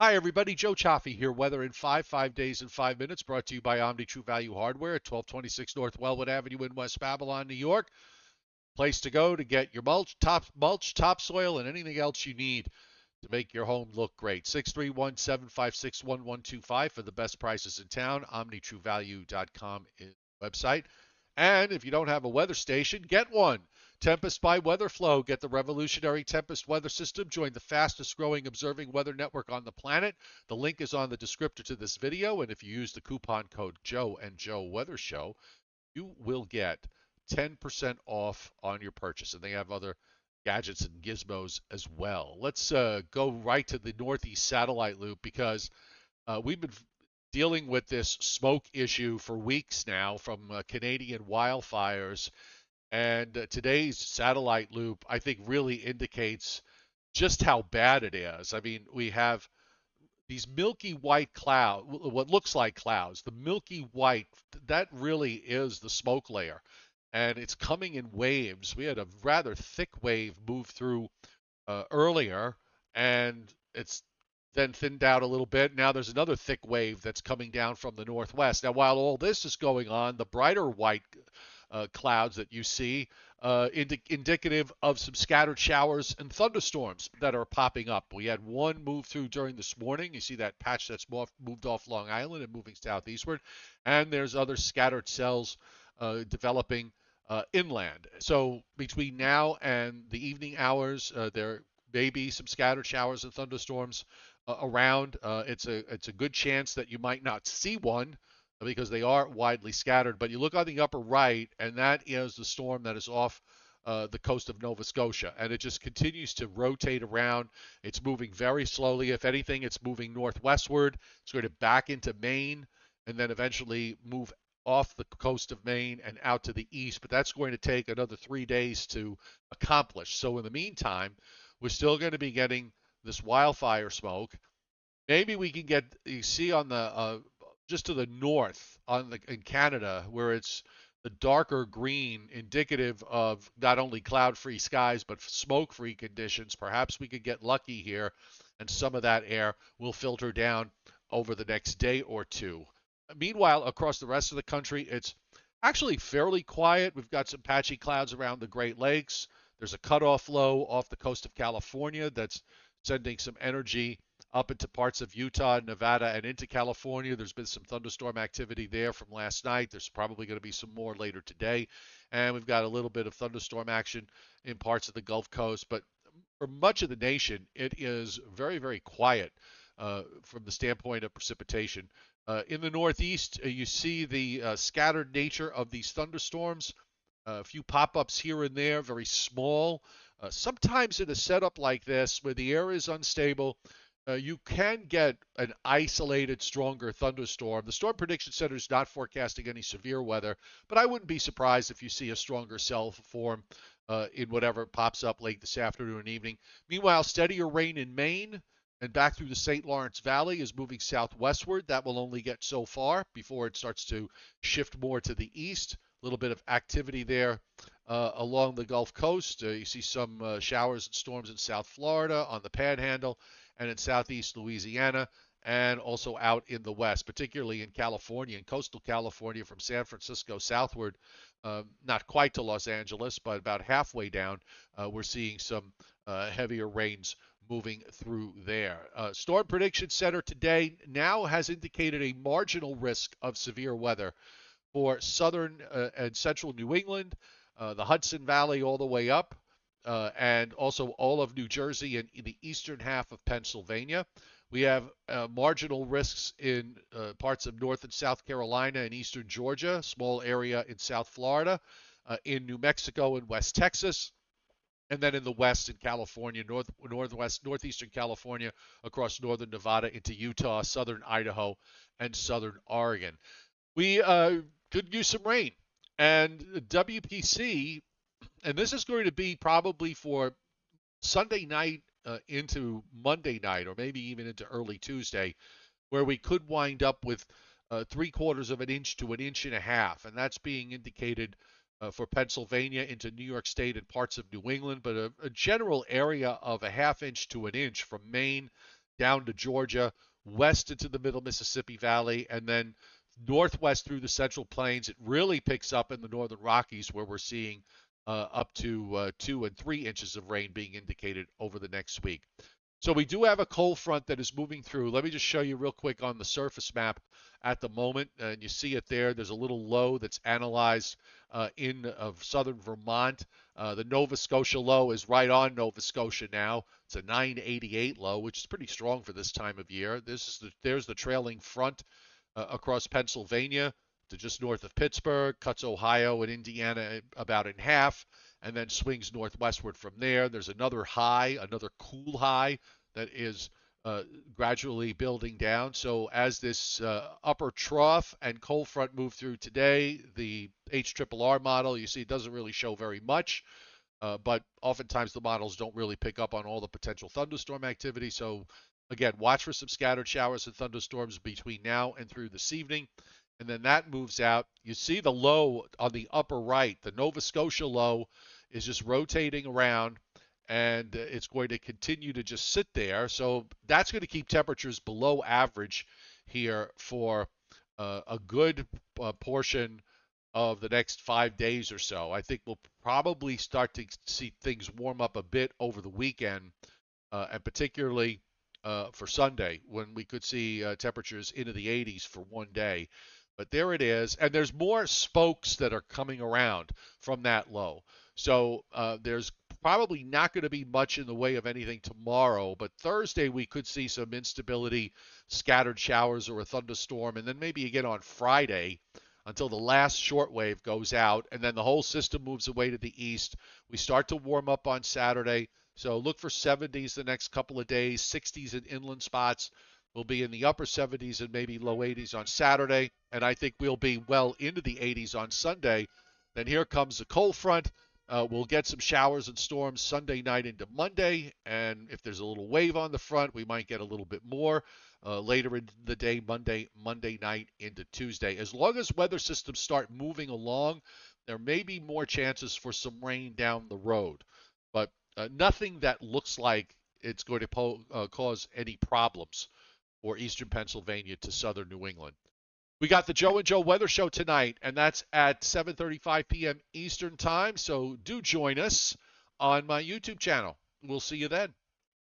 Hi, everybody. Joe Chaffee here. Weather in 5 days in 5 minutes, brought to you by Omni True Value Hardware at 1226 North Wellwood Avenue in West Babylon, New York. Place to go to get your mulch, topsoil, and anything else you need to make your home look great. 631-756-1125 for the best prices in town. OmniTrueValue.com is the website. And if you don't have a weather station, get one. Tempest by WeatherFlow. Get the revolutionary Tempest weather system. Join the fastest growing observing weather network on the planet. The link is on the descriptor to this video. And if you use the coupon code Joe and Joe Weather Show, you will get 10% off on your purchase. And they have other gadgets and gizmos as well. Let's go right to the Northeast satellite loop because we've been dealing with this smoke issue for weeks now from Canadian wildfires. And today's satellite loop, I think, really indicates just how bad it is. I mean, we have these milky white cloud, what looks like clouds, the milky white, that really is the smoke layer. And it's coming in waves. We had a rather thick wave move through earlier, and it's then thinned out a little bit. Now there's another thick wave that's coming down from the northwest. Now, while all this is going on, the brighter white clouds that you see indicative of some scattered showers and thunderstorms that are popping up. We had one move through during this morning. You see that patch that's moved off Long Island and moving southeastward, and there's other scattered cells developing inland. So between now and the evening hours, there may be some scattered showers and thunderstorms around. It's a good chance that you might not see one because they are widely scattered. But you look on the upper right, and that is the storm that is off the coast of Nova Scotia, and it just continues to rotate around. It's moving very slowly. If anything, it's moving northwestward. It's going to back into Maine, and then eventually move off the coast of Maine and out to the east. But that's going to take another 3 days to accomplish. So in the meantime, we're still going to be getting this wildfire smoke. Maybe we can get, you see on the just to the north in Canada where it's the darker green indicative of not only cloud-free skies but smoke-free conditions. Perhaps we could get lucky here and some of that air will filter down over the next day or two. Meanwhile, across the rest of the country, it's actually fairly quiet. We've got some patchy clouds around the Great Lakes. There's a cutoff low off the coast of California that's sending some energy up into parts of Utah, Nevada, and into California. There's been some thunderstorm activity there from last night. There's probably going to be some more later today. And we've got a little bit of thunderstorm action in parts of the Gulf Coast. But for much of the nation, it is very, very quiet from the standpoint of precipitation. In the Northeast, you see the scattered nature of these thunderstorms. A few pop ups here and there, very small. Sometimes in a setup like this, where the air is unstable, you can get an isolated, stronger thunderstorm. The Storm Prediction Center is not forecasting any severe weather, but I wouldn't be surprised if you see a stronger cell form in whatever pops up late this afternoon and evening. Meanwhile, steadier rain in Maine and back through the St. Lawrence Valley is moving southwestward. That will only get so far before it starts to shift more to the east. A little bit of activity there along the Gulf Coast. You see some showers and storms in South Florida, on the Panhandle, and in southeast Louisiana, and also out in the west, particularly in California, in coastal California from San Francisco southward, not quite to Los Angeles, but about halfway down, we're seeing some heavier rains moving through there. Storm Prediction Center today now has indicated a marginal risk of severe weather for southern and central New England, the Hudson Valley all the way up, and also all of New Jersey and in the eastern half of Pennsylvania. We have marginal risks in parts of North and South Carolina and eastern Georgia, small area in South Florida, in New Mexico and West Texas, and then in the west in California, northeastern California, across northern Nevada into Utah, southern Idaho, and southern Oregon. We could use some rain. And WPC, and this is going to be probably for Sunday night into Monday night, or maybe even into early Tuesday, where we could wind up with 3/4 of an inch to an inch and a half. And that's being indicated for Pennsylvania into New York State and parts of New England, but a general area of a half inch to an inch from Maine down to Georgia, west into the middle Mississippi Valley, and then northwest through the Central Plains. It really picks up in the northern Rockies, where we're seeing up to 2 and 3 inches of rain being indicated over the next week. So we do have a cold front that is moving through. Let me just show you real quick on the surface map at the moment, and you see it there. There's a little low that's analyzed in of southern Vermont. The Nova Scotia low is right on Nova Scotia now. It's a 988 low, which is pretty strong for this time of year. There's the trailing front across Pennsylvania to just north of Pittsburgh, cuts Ohio and Indiana about in half, and then swings northwestward from there. There's another high, another cool high that is gradually building down. So as this upper trough and cold front move through today, the HRRR model, you see it doesn't really show very much, but oftentimes the models don't really pick up on all the potential thunderstorm activity. So again, watch for some scattered showers and thunderstorms between now and through this evening. And then that moves out. You see the low on the upper right, the Nova Scotia low is just rotating around, and it's going to continue to just sit there. So that's going to keep temperatures below average here for a good portion of the next 5 days or so. I think we'll probably start to see things warm up a bit over the weekend, and particularly for Sunday, when we could see temperatures into the 80s for one day. But there it is, and there's more spokes that are coming around from that low. So there's probably not going to be much in the way of anything tomorrow, but Thursday we could see some instability, scattered showers or a thunderstorm, and then maybe again on Friday until the last shortwave goes out, and then the whole system moves away to the east. We start to warm up on Saturday, so look for 70s the next couple of days, 60s in inland spots. We'll be in the upper 70s and maybe low 80s on Saturday, and I think we'll be well into the 80s on Sunday. Then here comes the cold front. We'll get some showers and storms Sunday night into Monday, and if there's a little wave on the front, we might get a little bit more later in the day, Monday night into Tuesday. As long as weather systems start moving along, there may be more chances for some rain down the road, but nothing that looks like it's going to cause any problems for eastern Pennsylvania to southern New England. We got the Joe and Joe Weather Show tonight, and that's at 7:35 p.m. Eastern Time. So do join us on my YouTube channel. We'll see you then.